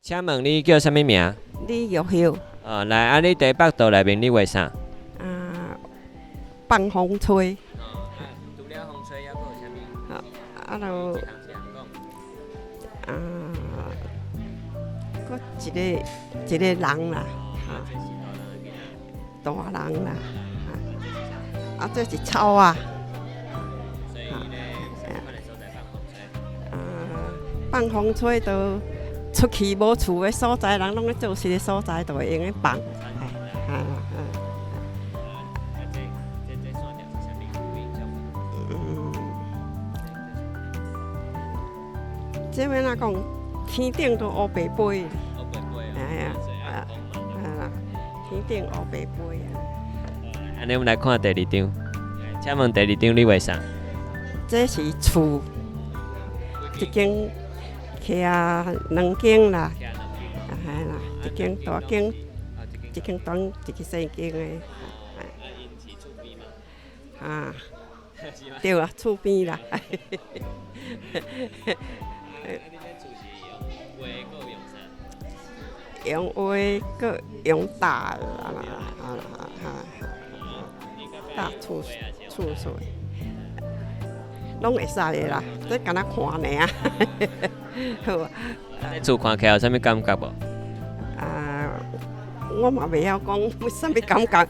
请问你叫啥物名？李玉秀，来，你第北道内面你画啥？放风吹，除了风吹，还有啥物？就搁一个人啦，大人啦，这是草啊，放风吹都出去无厝的所在，人拢咧做事的所在，就会用咧放。这边哪讲，天顶都乌白飞，天顶乌白飞啊。安尼，我们来看第二张。请问第二张你画啥？这是厝，一间徛两间啦，一间大间，一间短，一间细间的。对啊，厝边啦。用画个用大大厝水，拢会使的啦。这敢若看尔。好啊。这厝看起来有啥物感觉无？我嘛袂晓讲有啥物感觉。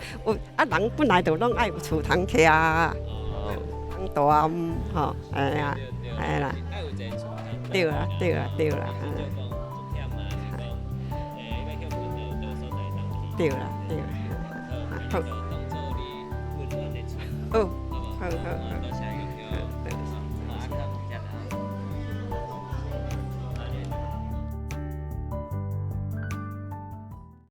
人本来就拢爱有厝通徛啊，通大吼，哎啦。对啦。对啦。对啦。好。好。